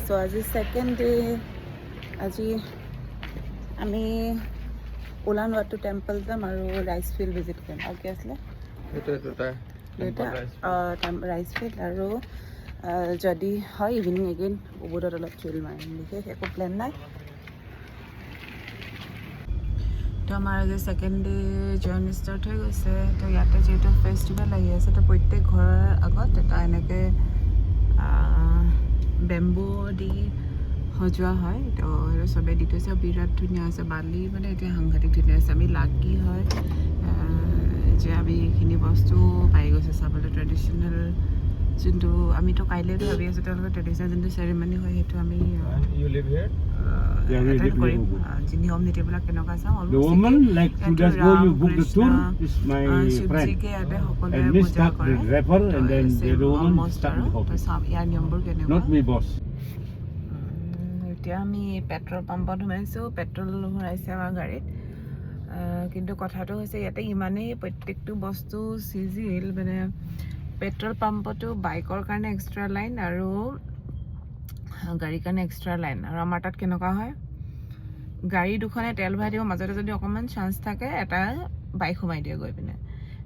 So আজি second day আজি আমি উলানবাটৰ টেম্পল যাম আৰু ৰাইচ ফিল্ড ভিজিট কৰিম আৰু কি আছিলে ৰাইচ ফিল্ড আৰু যদি হয় ইভিনিং এগেইন উবুডত অলপ চিল মাৰিম বিশেষ একো প্লেন নাই তো আমাৰ আজি ছেকেণ্ড ডে জাৰ্ণি ষ্টাৰ্ট হৈ গৈছে তো ইয়াতে যিহেতু ফেষ্টিভেল আহি আছে তো প্ৰত্যেক ঘৰৰ আগত এটা এনেকৈ বেম্বু দি সজোৱা হয় তো সেইটো চবেই দি থৈছে বিৰাট ধুনীয়া আছে বালি মানে এতিয়া সাংঘাতিক ধুনীয়া আছে আমি লাকি হয় যে আমি এইখিনি বস্তু পাই গৈছে চাবলৈ ট্ৰেডিশ্যনেল যোনটো আমিতো কাইলৈতো ভাবি আছোঁ তেওঁলোকৰ ট্ৰেডিশ্যনেল যোনটো চেৰিমনি হয় সেইটো আমি কৰিম যি নিয়ম নীতিবিলাক কেনেকুৱা চাওঁ শিৱজীকে ইয়াতে সকলোৱে পূজা কৰে ইয়াৰ নিয়মবোৰ কেনেকুৱা এতিয়া আমি পেট্ৰল পাম্পত সোমাইছোঁ পেট্ৰল ভৰাইছে আমাৰ গাড়ীত কিন্তু কথাটো হৈছে ইয়াতে ইমানেই প্ৰত্যেকটো বস্তু চিজিল মানে পেট্ৰল পাম্পতো বাইকৰ কাৰণে এক্সট্ৰা লাইন আৰু গাড়ীৰ কাৰণে এক্সট্ৰা লাইন আৰু আমাৰ তাত কেনেকুৱা হয় গাড়ী দুখনে তেল ভৰাই দিব মাজতে যদি অকণমান চান্স থাকে এটা বাইক সোমাই দিয়ে গৈ পিনে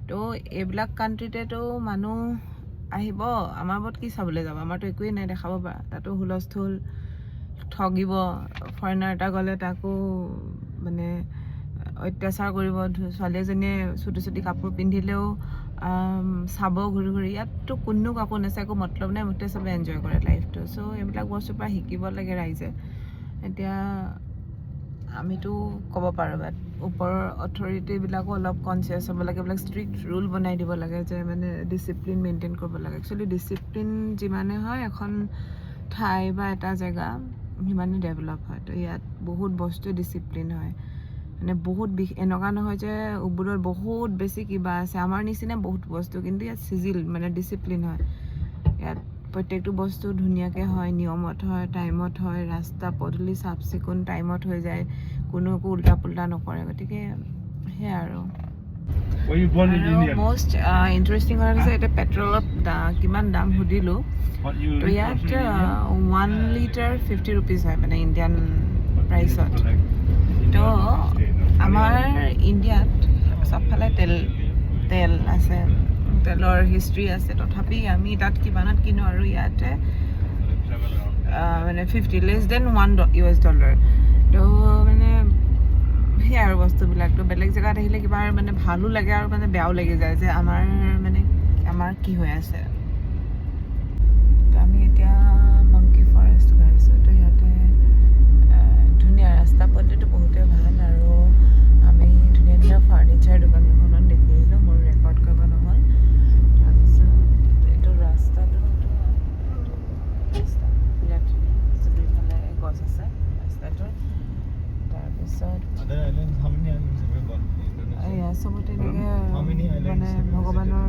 তো এইবিলাক কাণ্ট্ৰিতেতো মানুহ আহিব আমাৰ ওপৰত কি চাবলৈ যাব আমাৰতো একোৱেই নাই দেখাব পৰা তাতো হুলস্থুল ঠগিব ফৰেনাৰ এটা গ'লে তাকো মানে অত্যাচাৰ কৰিব ছোৱালী এজনীয়ে চুটি চুটি কাপোৰ পিন্ধিলেও চাব ঘূৰি ঘূৰি ইয়াততো কোনো কাকো নাচায় একো মতলব নাই মোতে চবে এনজয় কৰে লাইফটো চ' এইবিলাক বস্তুৰ পৰা শিকিব লাগে ৰাইজে এতিয়া আমিতো ক'ব পাৰোঁ বাট ওপৰৰ অথৰিটিবিলাকো অলপ কনচিয়াছ হ'ব লাগে এইবিলাক ষ্ট্ৰিক্ট ৰুল বনাই দিব লাগে যে মানে ডিচিপ্লিন মেইনটেইন কৰিব লাগে একচুৱেলি ডিচিপ্লিন যিমানে হয় এখন ঠাই বা এটা জেগা সিমানে ডেভেলপ হয় তো ইয়াত বহুত বস্তু ডিচিপ্লিন হয় মানে বহুত এনেকুৱা নহয় যে উবুৰত বহুত বেছি কিবা আছে আমাৰ নিচিনা বহুত বস্তু কিন্তু ইয়াত চিজিল মানে ডিচিপ্লিন হয় ইয়াত প্ৰত্যেকটো বস্তু ধুনীয়াকৈ হয় নিয়মত হয় টাইমত হয় ৰাস্তা পদূলি চাফ চিকুণ টাইমত হৈ যায় কোনো একো উল্টা পুল্টা নকৰে গতিকে সেয়াই আৰু মষ্ট ইণ্টাৰেষ্টিং কথা হৈছে এতিয়া পেট্ৰলৰ কিমান দাম সুধিলোঁ তো ইয়াত 1 লিটাৰ 50 ৰুপিজ হয় মানে ইণ্ডিয়ান প্ৰাইচত তো আমাৰ ইণ্ডিয়াত চবফালে তেল আছে তেলৰ হিষ্ট্ৰী আছে তথাপি আমি তাত কিমানত কিনো আৰু ইয়াতে মানে 50 লেছ দেন $1 তো মানে সেয়া আৰু বস্তুবিলাকতো বেলেগ জেগাত আহিলে কিবা মানে ভালো লাগে আৰু মানে বেয়াও লাগি যায় যে আমাৰ কি হৈ আছে তো আমি এতিয়া মংকি ফৰেষ্ট গৈছোঁ তো ইয়াতে ধুনীয়া ৰাস্তা পদূলিটো বহুতেই ভাল আৰু আমি ধুনীয়া ধুনীয়া ফাৰ্ণিচাৰ দোকান এখনত দেখি আহিলোঁ মোৰ ৰেকৰ্ড কৰিব নহ'ল তাৰপিছত এইটো ৰাস্তাটো বিৰাট ধুনীয়া দুইফালে গছ আছে ৰাস্তাটোৰ তাৰপিছত এয়া চবতে এনেকৈ মানে ভগৱানৰ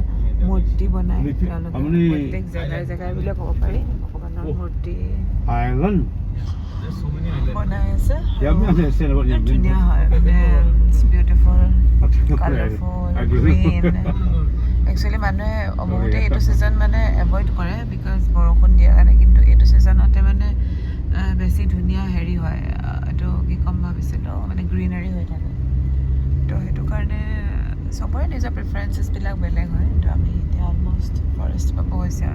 মূৰ্তি বনাই তেওঁলোকে প্ৰত্যেক জেগাই বুলিয়ে ক'ব পাৰি ভগৱানৰ মূৰ্তি বনাই আছে ধুনীয়া হয় মানে বিউটিফুল কালাৰফুল গ্ৰীণ একচুৱেলি মানুহে বহুতে এইটো ছিজন মানে এভইড কৰে বিকজ বৰষুণ দিয়াৰ কাৰণে কিন্তু এইটো ছিজনতে মানে বেছি ধুনীয়া হেৰি হয় এইটো কি ক'ম ভাবিছিলোঁ মানে গ্ৰীনাৰী হৈ থাকে তো সেইটো কাৰণে চবৰে নিজৰ প্ৰিফাৰেঞ্চেছবিলাক বেলেগ হয় তো আমি এতিয়া অলমষ্ট ফৰেষ্ট পাব হৈছে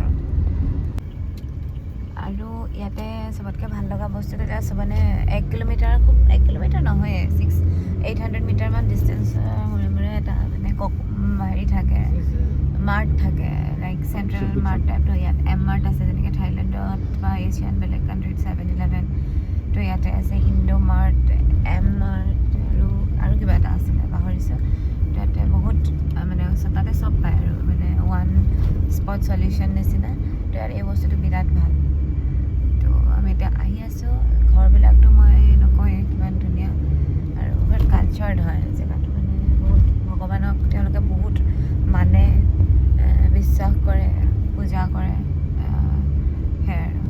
আৰু ইয়াতে চবতকৈ ভাল লগা বস্তুটো এতিয়া মানে 1 কিলোমিটাৰ নহয় 800 মিটাৰমান ডিষ্টেঞ্চ মূৰে এটা মানে হেৰি থাকে মাৰ্ট থাকে লাইক চেণ্ট্ৰেল মাৰ্ট টাইপৰ ইয়াত মাৰ্ট আছে যেনেকৈ থাইলেণ্ডত বা এছিয়ান বেলেগ কাণ্ট্ৰিত 7-11 তো ইয়াতে আছে ইণ্ডো মাৰ্ট মাৰ্ট আৰু কিবা এটা আছিলে পাহৰিছোঁ তো ইয়াতে বহুত মানে তাতে চব পায় আৰু মানে ওৱান স্পট চলিউশ্যন নিচিনা তো ইয়াত এই বস্তুটো বিৰাট ভাল তো আমি এতিয়া আহি আছোঁ ঘৰবিলাকতো মই নকওঁৱেই কিমান ধুনীয়া আৰু বহুত কালচাৰ্ড হয় জেগাটো মানে বহুত ভগৱানক তেওঁলোকে বহুত মানে বিশ্বাস কৰে পূজা কৰে সেয়াই আৰু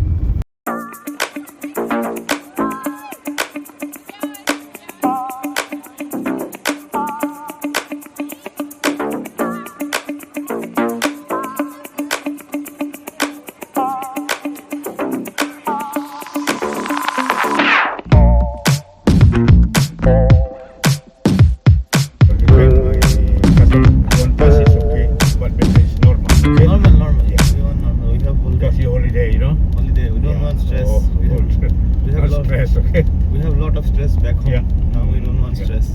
coffee holiday, you know. Holiday. We don't want stress. Oh, We have no a lot. stress, okay. We have a lot of stress back home. Yeah. Now we don't want Yeah. stress.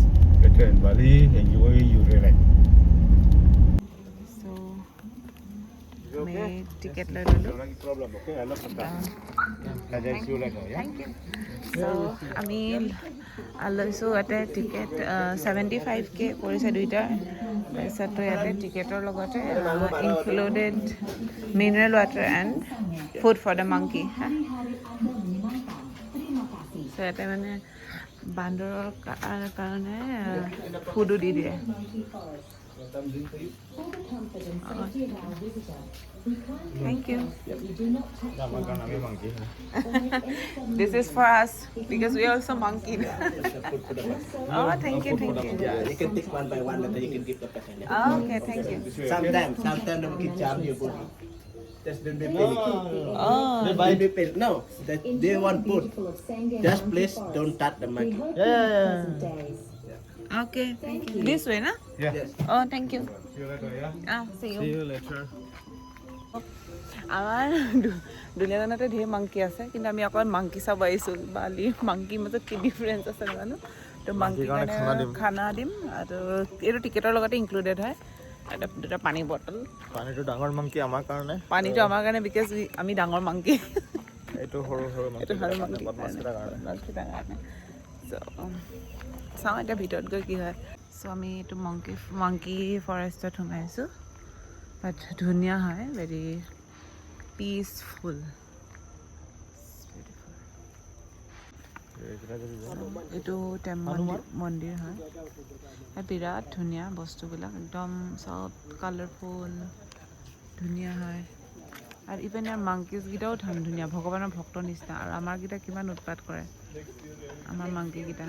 Better in Bali, enjoy, you relax. So Is it আমি okay? Ticket লৈ ল'লোঁ। Don't have any problem, okay? I love Qatar. Thank I'll see you later, yeah? you. So আমি লৈছোঁ ইয়াতে ticket 75K কৰিছে দুইটাৰ। তাৰপিছতো ইয়াতে টিকেটৰ লগতে included mineral water and food for the monkey. So' ইয়াতে মানে বান্দৰৰ কাৰণে ফুডো দি দিয়ে। Thank you. This is for us because we are also monkey. Oh, thank you. Yeah, you can take one by one, and then you can give the person. Oh, okay, thank you. Sometimes they will charm you food. Just don't be panic. Oh, Don't be panic. No, they want food. Just please don't touch the monkey. okay, thank you. This way, na? Yeah. Yes. Oh, thank you. See you later, yeah? See you. See you later. আমাৰ দুনিয়াখনতে ধেৰ monkey আছে, কিন্তু আমি অকল monkey চাব আহিছোঁ। বালিৰ মাংকিৰ মাজত কি ডিফাৰেঞ্চ আছে নাজানো। তো মাংকিৰ কাৰণে খানা দিম, আৰু এইটো টিকেটৰ লগতে ইনক্লুডেড হয়। দুটা পানী বটল। পানীটো ডাঙৰ মাংকি আমাৰ কাৰণে। পানীটো আমাৰ কাৰণে বিকজ আমি ডাঙৰ মাংকি। এইটো সৰু সৰু এইটো সৰু মাংকি বদমাছকেইটাৰ কাৰণে। বদমাছকেইটাৰ কাৰণে। চ' চাওঁ এতিয়া ভিতৰত গৈ কি হয়। চ' আমি এইটো মাংকি ফৰেষ্টত সোমাইছোঁ। বাট ধুনীয়া হয়, ভেৰি পিচফুল। এইটো মন্দিৰ হয়। বিৰাট ধুনীয়া বস্তুবিলাক, একদম চব কালাৰফুল, ধুনীয়া হয়। আৰু ইভেন ইয়াৰ মাংকিজকেইটাও ধুনীয়া, ভগৱানৰ ভক্তৰ নিচিনা। আৰু আমাৰকেইটা কিমান উৎপাত কৰে, আমাৰ মাংকিকেইটা।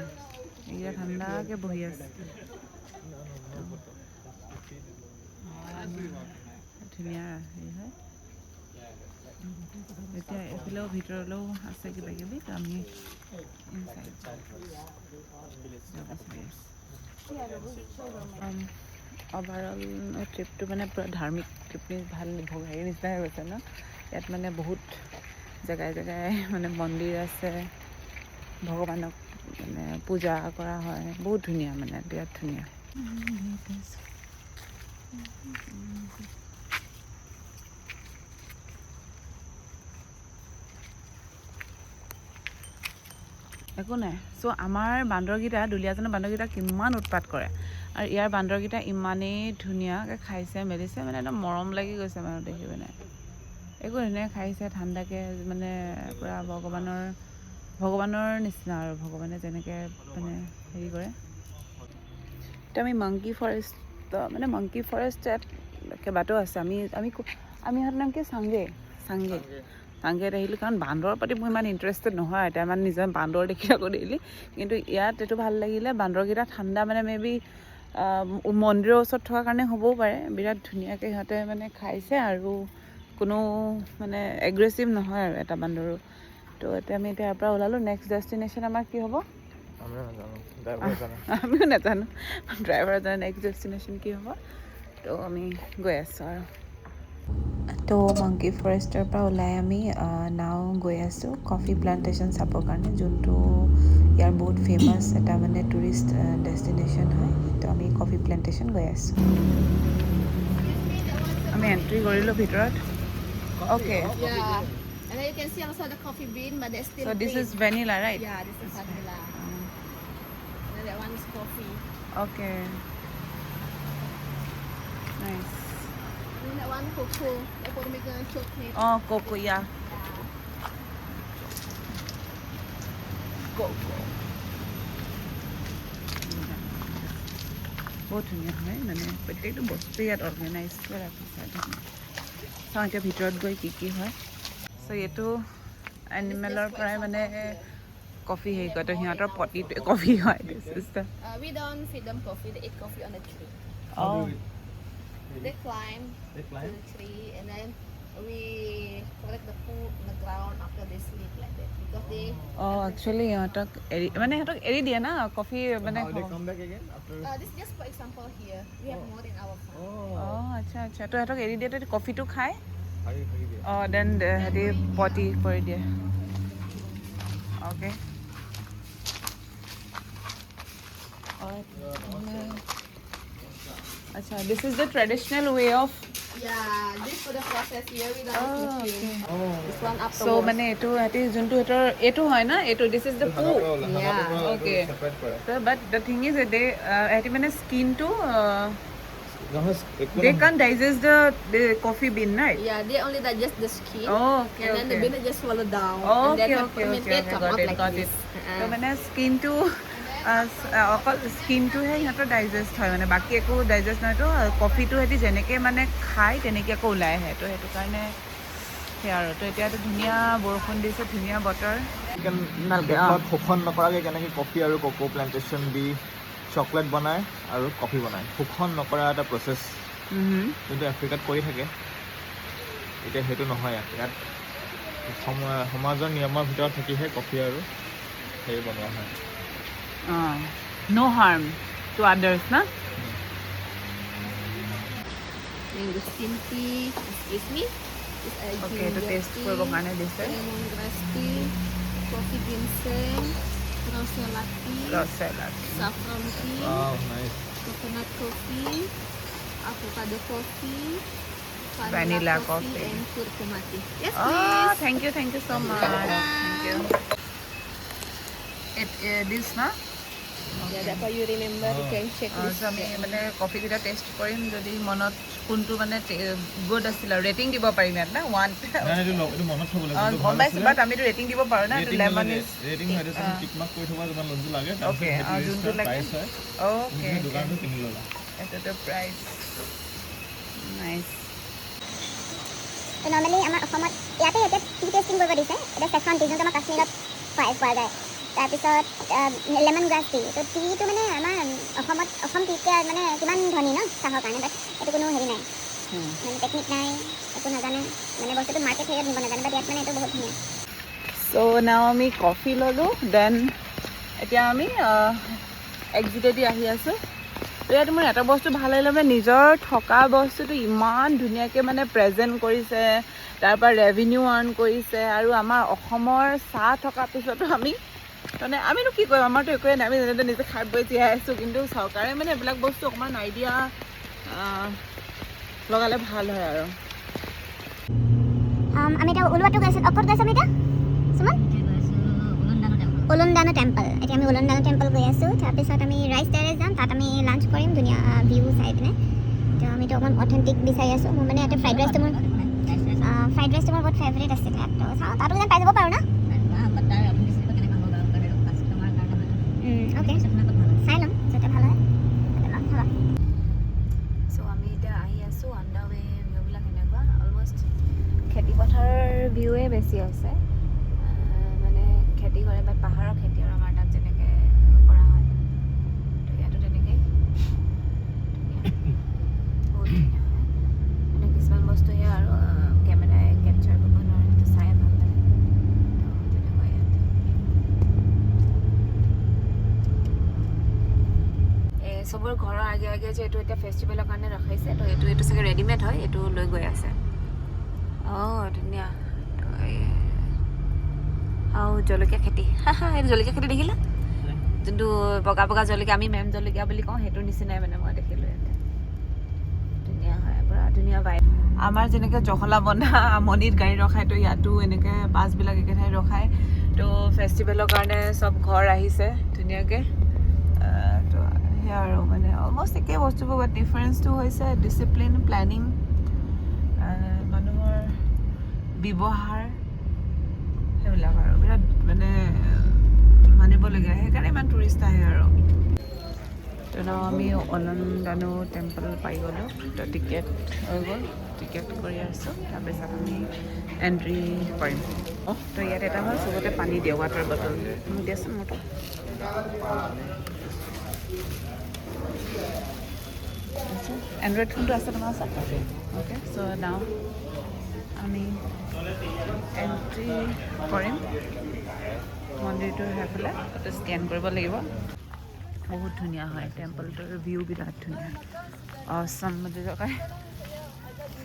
এইকেইটা ঠাণ্ডাকৈ বহি আছে। ধুনীয়া হেৰি হয়। এতিয়া এইফালেও ভিতৰলৈও আছে কিবা কিবি, আমি অভাৰঅল ট্ৰিপটো মানে পূৰা ধাৰ্মিক ট্ৰিপ ভাল হেৰি নিচিনা হৈ গৈছে ন। ইয়াত মানে বহুত জেগাই জেগাই মানে মন্দিৰ আছে, ভগৱানক মানে পূজা কৰা হয়। বহুত ধুনীয়া, মানে বিৰাট ধুনীয়া। একো নাই। চ' আমাৰ বান্দৰকেইটা, দুলীয়াজানৰ বান্দৰকেইটা কিমান উৎপাত কৰে, আৰু ইয়াৰ বান্দৰকেইটা ইমানেই ধুনীয়াকৈ খাইছে মেলিছে, মানে একদম মৰম লাগি গৈছে মানে দেখি পিনে। একো ধুনীয়াকৈ খাইছে ঠাণ্ডাকৈ, মানে পূৰা ভগৱানৰ নিচিনা আৰু, ভগৱানে যেনেকৈ মানে হেৰি কৰে। এতিয়া আমি মাংকি ফৰেষ্ট ইয়াত কেইবাটাও আছে। আমি ইহঁতৰ নাম কি চাংগেত আহিলোঁ, কাৰণ বান্দৰৰ প্ৰতি মোৰ ইমান ইণ্টাৰেষ্টেড নহয়। এতিয়া মানে নিজৰ বান্দৰ দেখি থাকোঁ ডেইলি, কিন্তু ইয়াত এইটো ভাল লাগিলে। বান্দৰকেইটা ঠাণ্ডা, মানে মে বি মন্দিৰৰ ওচৰত থকাৰ কাৰণে হ'বও পাৰে। বিৰাট ধুনীয়াকৈ সিহঁতে মানে খাইছে, আৰু কোনো মানে এগ্ৰেছিভ নহয় আৰু এটা বান্দৰো। তো এতিয়া আমি ইয়াৰ পৰা ওলালোঁ। নেক্সট ডেষ্টিনেশ্যন আমাৰ কি হ'ব আমিও নাজানো, ড্ৰাইভাৰ জানে নেক্সট ডেষ্টিনেশ্যন কি হ'ব। তো আমি গৈ আছোঁ আৰু। তো মাংকি ফৰেষ্টৰ পৰা ওলাই আমি নাও গৈ আছোঁ কফি প্লাণ্টেশ্যন চাবৰ কাৰণে, যোনটো ইয়াৰ বহুত ফেমাছ এটা মানে টুৰিষ্ট ডেষ্টিনেশ্যন হয়। তো আমি কফি প্লাণ্টেশ্যন গৈ আছোঁ। আমি এণ্ট্ৰি কৰিলোঁ ভিতৰত। Okay, Yeah, and then you can see also the coffee bean, but they're still so this green. is vanilla, right? Yeah, this is vanilla. And then that one is coffee. Okay, nice. And then that one cocoa. They put make a chocolate. Oh, cocoa, yeah. Cocoa. বহুত ধুনীয়া হয়, মানে প্ৰত্যেকটো বস্তু ইয়াত organise কৰি ৰাখিছে। চাওঁ এতিয়া ভিতৰত গৈ কি হয়। চ' এইটো এনিমেলৰ পৰাই মানে কফি হেৰি কৰে, তো সিহঁতৰ পটিটোৱে কফি হয়। We don't feed them coffee. They eat coffee on the tree. Oh, They climb to the tree, and then we collect the food on the ground after they sleep like that, because they. Actually সিহঁতক এৰি দিয়ে না coffee মানে। This just for example here. We have more in our farm. আচ্ছা, তো সিহঁতক এৰি দিয়ে, তো কফিটো খায় হাৰি দিয়ে Oh, then the potty for it. Okay. Acha, this is the traditional way of. Yeah, this for the process here we don't use machine. This one afterwards. So মানে এটো এটি যোনটো এটাৰ এটো হয় না এটো this is the poo. Yeah. Okay. Separate কৰে So, but the thing is that they এটি মানে skin to নহয় একো they can't digest the coffee bean, right? Yeah, they only digest the skin. Oh, okay, And then the okay. bean just swallow down. Oh, and then okay, the okay, fermented okay, come got out it, like got this. it. So মানে skin to অকল স্কিনটোহে সিহঁতৰ digest হয় মানে বাকী একো digest নহয় তো কফিটো সিহঁতি যেনেকৈ মানে খায় তেনেকৈ আকৌ ওলাই আহে তো সেইটো কাৰণে সেই আৰু তো এতিয়াতো ধুনীয়া বৰষুণ দিছে ধুনীয়া বতৰ ভালকৈ শোষণ নকৰাকৈ কেনেকৈ কফি আৰু কোকো প্লেণ্টেশ্যন দি চকলেট বনায় আৰু কফি বনায় শোষণ নকৰা এটা প্ৰচেছ যোনটো আফ্ৰিকাত কৰি থাকে এতিয়া সেইটো নহয় ইয়াত সমাজৰ নিয়মৰ ভিতৰত থাকিহে কফি আৰু সেই বনোৱা হয় no harm to others na Mangosteen tea, excuse me. okay to taste কৰিব কাৰণে দিছে Lemongrass tea, coffee ginseng, rosella tea, ৰসেলা saffron tea, nice coconut coffee, avocado coffee, Vanilla coffee. and curcuma tea. Yes, oh please. thank you so much thank you this na Yeah, that's why you remember. You can check this. so আমি মানে কফিকেইটা test কৰিম যদি মনত কোনটো মানে good আছিল আৰু rating দিব পাৰিম ইয়াত না ওৱান এইটো মনত থ'ব গম পাইছোঁ বাট আমিতো ৰেটিং দিব পাৰোঁ না এইটো লেমন ইজ ৰেটিং হয় তুমি টিক মাৰ্ক কৰি থ'বা যিমান যোনটো লাগে Okay, যোনটো লাগে। প্ৰাইচ হয় অ'কে তুমি দোকানটো কিনি ল'লা এইটোতো প্ৰাইচ নাইচ তো নৰ্মেলি আমাৰ অসমত ইয়াতে এতিয়া টি টেষ্টিং কৰিব দিছে এতিয়া চেফ্ৰন টি যোনটো আমাৰ কাশ্মীৰত পোৱা যায় তাৰপিছত লেমন গ্ৰাছ টি তো টিটো মানে আমাৰ অসম টিতকৈ মানে কিমান ধনী ন চাহৰ কাৰণে বাট এইটো কোনো হেৰি নাই মানে টেকনিক নাই একো নাজানে মানে বস্তুটো মাৰ্কেট হেৰিয়ত নিব নাজানে বাট ইয়াত মানে এইটো বহুত ধুনীয়া চ' নাও আমি কফি ল'লোঁ দেন এতিয়া আমি এক্সিটেদি আহি আছোঁ তো ইয়াত মোৰ এটা বস্তু ভাল লাগিলে মানে নিজৰ থকা বস্তুটো ইমান ধুনীয়াকৈ মানে প্ৰেজেণ্ট কৰিছে তাৰপৰা ৰেভিনিউ আৰ্ণ কৰিছে আৰু আমাৰ অসমৰ চাহ থকাৰ পিছতো আমি মানে আমিনো কি কৰিম আমাৰতো একোৱে নাই আমি যেনেদৰে নিজে খাই বৈ জীয়াই আছোঁ কিন্তু চৰকাৰে মানে এইবিলাক বস্তু অকণমান আইডিয়া লগালে ভাল হয় আৰু আমি এতিয়া ওলোৱাটো গৈছোঁ ক'ত গৈছোঁ আমি এতিয়া সুমন উলুন্দানো টেম্পল এতিয়া আমি উলুন্দানো টেম্পল গৈ আছোঁ তাৰপিছত আমি ৰাইচ টেৰেছ যাম তাত আমি লাঞ্চ কৰিম ধুনীয়া ভিউ চাই পিনে তো আমিতো অকণমান অথেণ্টিক বিচাৰি আছোঁ মোৰ মানে ইয়াতে ফ্ৰাইড ৰাইচটো মোৰ বহুত ফেভৰেট আছিলে তো চাওঁ তাতো যেন পাই যাব পাৰোঁ না অ'কে চাই ল'ম যাতে ভাল হয় হ'ব চ' আমি এতিয়া আহি আছোঁ অন দ্য ৱে ভিউবিলাক এনেকুৱা অলমষ্ট খেতিপথাৰৰ ভিউৱে বেছি আছে মানে খেতি কৰে বাট পাহাৰৰ খেতি আৰু আমাৰ তাত যেনেকৈ কৰা হয় তো ইয়াতো তেনেকেই বহুত ধুনীয়া হয় মানে কিছুমান বস্তু সেয়া আৰু কেমেৰাই কেপচাৰ কৰিব নোৱাৰে সেইটো চাই ভাল লাগে তো তেনেকুৱা ইয়াত চবৰ ঘৰৰ আগে আগে যে এইটো এতিয়া ফেষ্টিভেলৰ কাৰণে ৰখাইছে তো এইটো চাগে ৰেডিমেড হয় এইটো লৈ গৈ আছে অঁ ধুনীয়া আৰু জলকীয়া খেতি এইটো জলকীয়া খেতি দেখিলা যোনটো বগা বগা জলকীয়া আমি মেম জলকীয়া বুলি কওঁ সেইটোৰ নিচিনাই মানে মই দেখিলোঁ ইয়াতে ধুনীয়া হয় পূৰা ধুনীয়া বাই আমাৰ যেনেকৈ জখলা বন্ধা আমনিত গাড়ী ৰখায় তো ইয়াতো এনেকৈ বাছবিলাক একেঠাই ৰখায় তো ফেষ্টিভেলৰ কাৰণে চব ঘৰ আহিছে ধুনীয়াকৈ তো সেয়া আৰু মানে অলমষ্ট একেই বস্তুবোৰ বাট ডিফাৰেঞ্চটো হৈছে ডিচিপ্লিন প্লেনিং মানুহৰ ব্যৱহাৰ সেইবিলাক আৰু বিৰাট মানে মানিবলগীয়া সেইকাৰণে ইমান টুৰিষ্ট আহে আৰু তো আমি উলুন্দানো টেম্পল পাই গ'লোঁ তো টিকেট হৈ গ'ল টিকেট কৰি আছোঁ তাৰপিছত আমি এণ্ট্ৰি কৰিম তো ইয়াত এটা হ'ল চবতে পানী দিয়ে ৱাটাৰ বটল মোক দিয়াচোন মোৰটো এণ্ড্ৰইড ফোনটো আছে তোমাৰ ওচৰত অ'কে চ' নাও আমি এণ্ট্ৰি কৰিম মন্দিৰটোৰ সেইফালে তাতে স্কেন কৰিব লাগিব বহুত ধুনীয়া হয় টেম্পলটোৰ ভিউ বিৰাট ধুনীয়া অসম বুলি কয়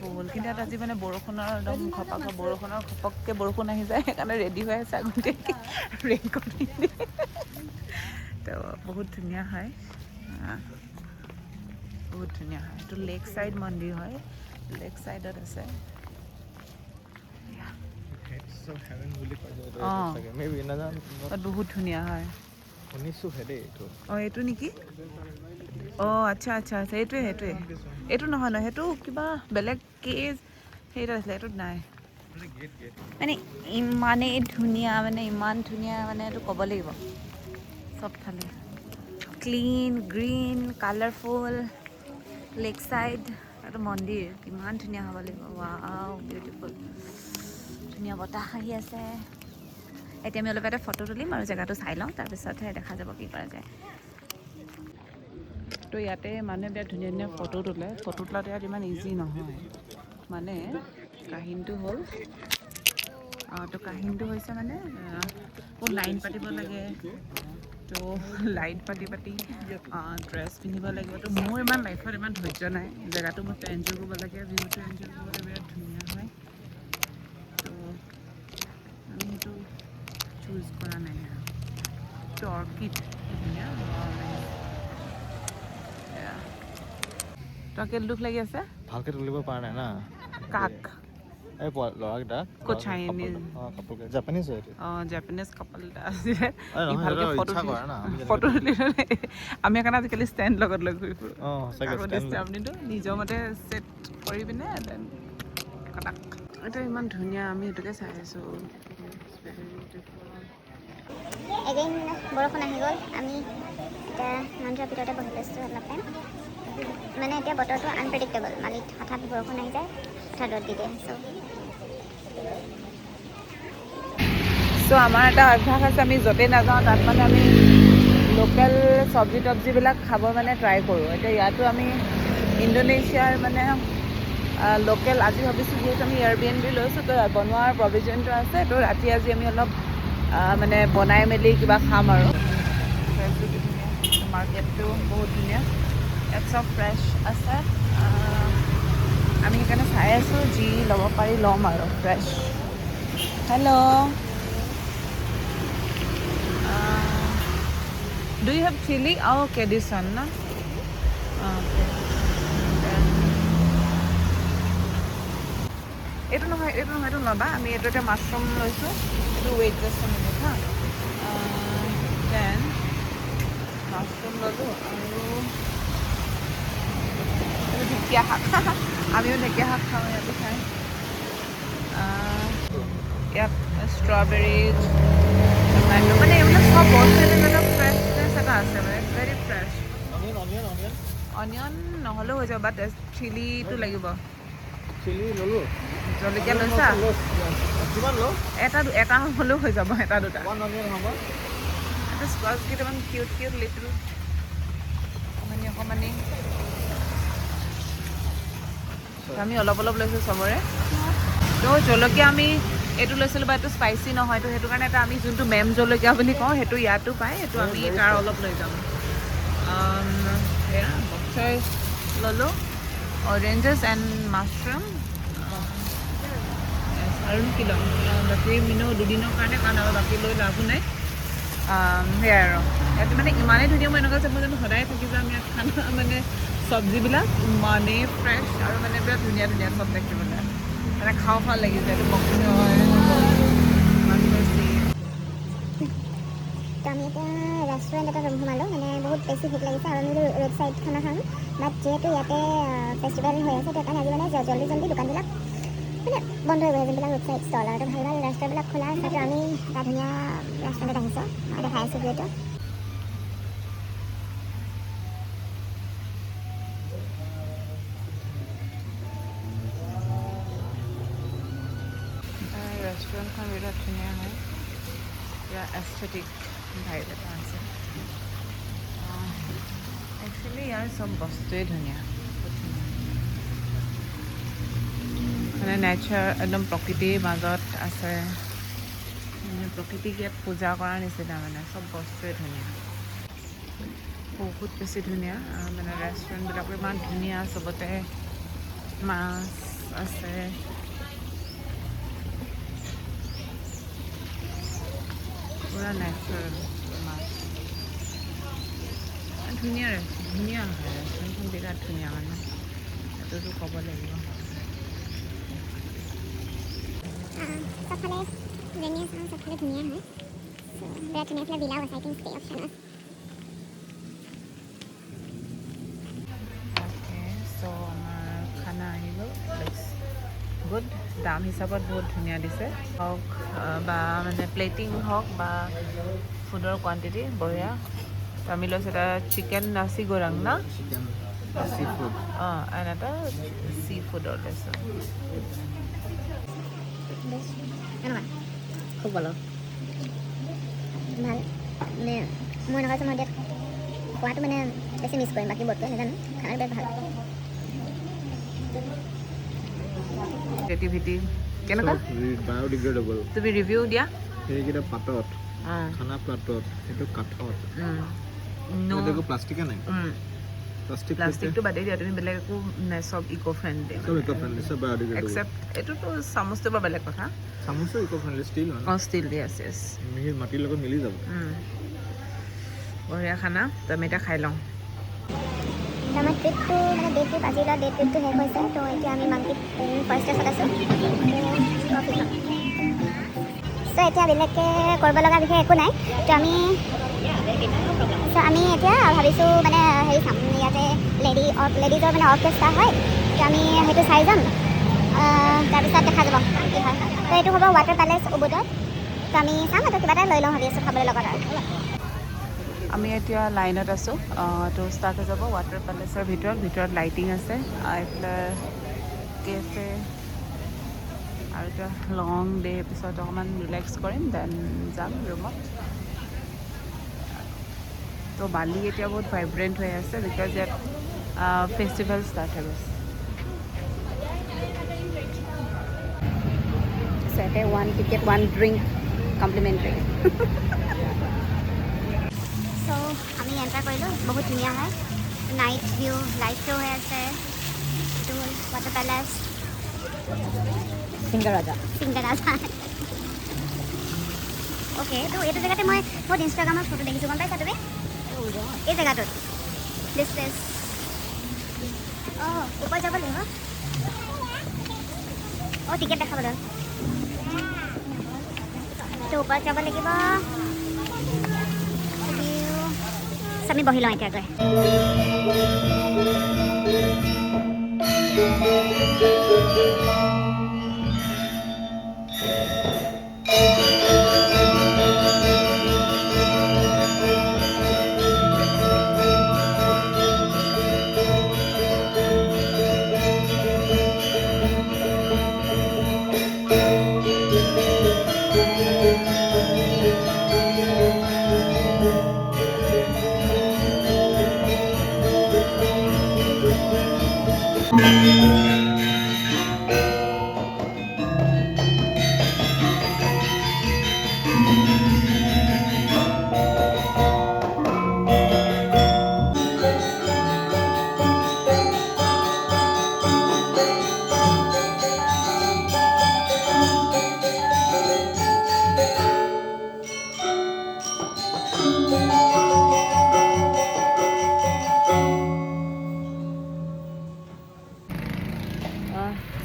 ফুল কিন্তু ইয়াত আজি মানে বৰষুণৰ একদম ঘপককৈ বৰষুণ আহি যায় সেইকাৰণে ৰেডি হৈ আছে আগতে ৰেইনকোট পিন্ধি তো বহুত ধুনীয়া হয় বহুত ধুনীয়া হয় এইটো লেক চাইড মন্দিৰ হয় লেক চাইডত আছে বহুত ধুনীয়া হয় এইটো নেকি আচ্ছা আচ্ছা আচ্ছা এইটোৱে এইটো নহয় সেইটো কিবা বেলেগ কেজ সেইটা আছিলে এইটোত নাই মানে ইমানেই ধুনীয়া মানে ইমান ধুনীয়া মানে এইটো ক'ব লাগিব চবফালে clean green colourful lake side এইটো মন্দিৰ কিমান ধুনীয়া হ'ব লাগিব ৱাও বিউটিফুল ধুনীয়া বতাহ আহি আছে এতিয়া আমি অলপ এটা ফটো তুলিম আৰু জেগাটো চাই লওঁ তাৰপিছতহে দেখা যাব কি কৰা যায় তো ইয়াতে মানুহে বিৰাট ধুনীয়া ধুনীয়া ফটো তোলে ফটো তোলাটো ইয়াত ইমান ইজি নহয় মানে কাহিনীটো হ'ল তো কাহিনীটো হৈছে মানে বহুত লাইন পাতিব লাগে তো লাইট পাতি ড্ৰেছ পিন্ধিব লাগিব তো মোৰ ইমান লাইফত ইমান ধৈৰ্য নাই জেগাটো মই এনজয় কৰিব লাগে ভিউটো এনজয় কৰিবলৈ বিৰাট ধুনীয়া হয় তো আমি সেইটো চুজ কৰা নাই আৰু তো অৰ্কিড ধুনীয়া তোকে দুখ লাগি আছে ভালকৈ তুলিব পৰা নাই না কাক এই ল'ৰাকেইটা জাপানীজ হয় জাপানীজ কাপল এটা আছিলে ভালকৈ ফটো তুলি আমি সেইকাৰণে আজিকালি ষ্টেণ্ড লগত লৈ ঘূৰি ফুৰোঁ আপুনিতো নিজৰ মতে ছেট কৰি পিনে দেন কাটাক এইটো ইমান ধুনীয়া আমি সেইটোকে চাই আছোঁ এগেইন বৰষুণ আহি গ'ল আমি এতিয়া মন্দিৰৰ ভিতৰতে বহি লৈছোঁ অলপ টাইম মানে এতিয়া বতৰটো আনপ্ৰেডিক্টেবল মালিত হঠাৎ বৰষুণ আহি যায় হঠাৎ ৰ'দ দি দিয়ে চ' আমাৰ এটা অভ্যাস আছে আমি য'তে নাযাওঁ তাত মানে আমি লোকেল চব্জি তব্জিবিলাক খাব মানে ট্ৰাই কৰোঁ এতিয়া ইয়াতো আমি ইণ্ডোনেছিয়াৰ মানে লোকেল আজি ভাবিছোঁ যিহেতু আমি এয়াৰবিএনবি লৈছোঁ তো বনোৱাৰ প্ৰভিজনটো আছে তো ৰাতি আজি আমি অলপ মানে বনাই মেলি কিবা খাম আৰু মাৰ্কেটটো বহুত ধুনীয়া ইয়াত চব ফ্ৰেছ আছে আমি সেইকাৰণে চাই আছোঁ যি ল'ব পাৰি ল'ম আৰু fresh hello' do you have chilli okay this one না এইটো নহয় এইটো ল'বা আমি এইটো এতিয়া মাছৰুম লৈছোঁ এইটো ৱেইট জাষ্ট মিনিট হা দেন মাছৰুম ল'লোঁ আৰু ঢেকীয়া শাক আমিও ঢেকীয়া শাক খাওঁ ইয়াতে খাই ইয়াত ষ্ট্ৰবেৰী টমেটো মানে এইবিলাক চব বস্তু এটা ফ্ৰেছনেছ এটা আছে মানে ভেৰি ফ্ৰেছ অনিয়ন নহ'লেও হৈ যাব বাট চিলিটো লাগিব চিলি ল'লোঁ জলকীয়া লৈছা এটা হ'লেও হৈ যাব এটা দুটা এটা স্কোৱাচ কেইটামান কিউট লিটিল অকণমানি আমি অলপ লৈছোঁ চবৰে তো জলকীয়া আমি এইটো লৈছিলোঁ বা এইটো স্পাইচি নহয় তো সেইটো কাৰণে এটা আমি যোনটো মেম জলকীয়া বুলি কওঁ সেইটো ইয়াতো পায় সেইটো আমি তাৰ অলপ লৈ যাম সেয়া বক্সাৰ ল'লোঁ অৰেঞ্জেছ এণ্ড মাছৰুম আৰু কি ল'ম বাকী দুদিনৰ কাৰণে কাৰণ আৰু বাকী লৈ লাভো নাই সেয়াই আৰু ইয়াত মানে ইমানেই ধুনীয়া মই এনেকুৱা চাব জানো সদায় থাকি যাম ইয়াত খানা মানে চব্জিবিলাক ইমানেই ফ্ৰেছ আৰু মানে বিৰাট ধুনীয়া চব দেখিবলৈ মানে খাওঁ লাগিছে এইটো বক্সৰ তো আমি এতিয়া ৰেষ্টুৰেণ্ট এটা ৰুম সোমালোঁ মানে বহুত বেছি ভোক লাগিছে আৰু আমি ৰোড ছাইড খানা খাম বাট যিহেতু ইয়াতে ফেষ্টিভেল হৈ আছে সেইকাৰণে আজি মানে জল্দি দোকানবিলাক মানে বন্ধ হৈ গ'ল যোনবিলাক ৰোড ছাইড ষ্টল আৰু ভাল ৰেষ্টুৰেণ্টবিলাক খোলা আছে তো আমি এটা ধুনীয়া ৰেষ্টুৰেণ্টত আহিছোঁ মই দেখাই আছোঁ যিহেতু ৰেষ্টুৰেণ্টখন বিৰাট ধুনীয়া হয় পুৰা এস্থেটিক ভাইব এটা আছে একচুৱেলি ইয়াৰ চব বস্তুৱেই ধুনীয়া মানে নেচাৰ একদম প্ৰকৃতিৰ মাজত আছে মানে প্ৰকৃতিক ইয়াত পূজা কৰাৰ নিচিনা মানে চব বস্তুৱে ধুনীয়া বহুত বেছি ধুনীয়া মানে ৰেষ্টুৰেণ্টবিলাকো ইমান ধুনীয়া চবতে মাছ আছে পুৰা নেচাৰেল মাছ ধুনীয়া হয় ৰেষ্টুৰেণ্টখন বিৰাট ধুনীয়া মানে সেইটোতো ক'ব লাগিব চবফালে ধুনীয়া চাওঁ চবফালে ধুনীয়া হয় বিৰাট ধুনীয়া ফালে বিলাও আছে আই থিংক ষ্টে অপশ্যন আছে চ' আমাৰ খানা আহি গ'ল গুড দাম হিচাপত বহুত ধুনীয়া দিছে হওক বা মানে প্লেটিং হওক বা ফুডৰ কোৱান্টিটি বঢ়িয়া তো আমি লৈছোঁ এটা চিকেন নাচি গোৰাং না চিকেন চি ফুড অঁ এণ্ড এটা চি ফুডৰ লৈছোঁ খুব ভাল ভাল মানে মই এনেকুৱা সময় ইয়াত খোৱাটো মানে বেছি মিছ কৰিম বাকী বস্তু নাজানো খানাটো বেছ ভাল ক্ৰিয়েটিভিটি কেনেকুৱা বায়'ডিগ্ৰেডেবল তুমি ৰিভিউ দিয়া সেইকেইটা পাতত অঁ খানা প্লাটত সেইটো কাঠত নো প্লাষ্টিকে নাই প্লাষ্টিক প্লাষ্টিকটো বাদেই দিয়া তুমি বেলেগ একো নাই চব ইক' ফ্ৰেণ্ডলি চব ইক' ফ্ৰেণ্ডলি চব বায়'ডিগ্ৰেডেবল এক্সেপ্ট এইটোতো চামুচটো বাৰু বেলেগ কথা চামুচো ইক' ফ্ৰেণ্ডলি ষ্টিল হয় অঁ ষ্টিল দি আছে মাটিৰ লগত মিলি যাব বঢ়িয়া খানা তো আমি এতিয়া খাই লওঁ আমাৰ ট্ৰিপটো মানে ডে ট্ৰিপ আজি ডে ট্ৰিপটো শেষ হৈছে তো এতিয়া আমি মাংকিত ফাৰ্ষ্ট ষ্টেচনত আছোঁ চ' এতিয়া বেলেগকৈ কৰিব লগা বিষয়ে একো নাই তো আমি এতিয়া ভাবিছোঁ মানে হেৰি চাম ইয়াতে লেডিজৰ মানে অৰ্কেষ্ট্ৰা হয় তো আমি সেইটো চাই যাম তাৰপিছত দেখা যাব কি হয় তো এইটো হ'ব ৱাটাৰ পেলেচ উবুদত তো আমি চাম আৰু কিবা এটা লৈ লওঁ ভাবি আছোঁ খাবলৈ লগত আৰু আমি এতিয়া লাইনত আছোঁ তো ষ্টাৰ্ট হৈ যাব ৱাটাৰ পেলেচৰ ভিতৰত লাইটিং আছে এইফালে কেফে আৰু এতিয়া লং ডে পিছত অকণমান ৰিলেক্স কৰিম দেন যাম ৰুমত তো বালি এতিয়া বহুত ভাইব্ৰেণ্ট হৈ আছে বিকজ ইয়াত ফেষ্টিভেল ষ্টাৰ্ট হৈ গৈছে ইয়াতে 1 টিকেট 1 ড্ৰিংক কমপ্লিমেণ্টাৰী চ' আমি এণ্টাৰ কৰিলোঁ বহুত ধুনীয়া হয় নাইট ভিউ লাইট শ্ব' হৈ আছে এইটো হ'ল ৱাটাৰ পেলেচ সিংগাৰাজা অ'কে তো এইটো জেগাতে মই বহুত ইনষ্টাগ্ৰামত ফটো দেখিছোঁ গম পাইছা তুমি এই জেগাটোত দিছ প্লেচ অঁ ওপৰত যাব লাগিব অঁ টিকেট দেখাবলৈ তো ওপৰত যাব লাগিব আমি বহি লওঁ এতিয়া গৈ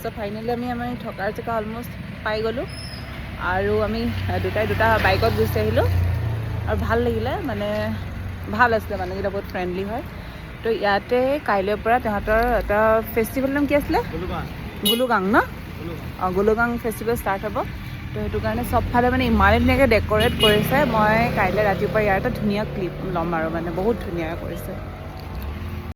চ' ফাইনেলি আমি আমাৰ থকাৰ জেগা অলমষ্ট পাই গ'লোঁ আৰু আমি দুটা বাইকত গুচি আহিলোঁ আৰু ভাল লাগিলে মানে ভাল আছিলে মানুহকেইটা বহুত ফ্ৰেণ্ডলি হয় তো ইয়াতে কাইলৈৰ পৰা তাহাঁতৰ এটা ফেষ্টিভেল নাম কি আছিলে গুলুগাং ন অঁ গুলুগাং ফেষ্টিভেল ষ্টাৰ্ট হ'ব তো সেইটো কাৰণে চবফালে মানে ইমানেই ধুনীয়াকৈ ডেক'ৰেট কৰিছে মই কাইলৈ ৰাতিপুৱা ইয়াৰ এটা ধুনীয়া ক্লিপ ল'ম আৰু মানে বহুত ধুনীয়াকৈ কৰিছে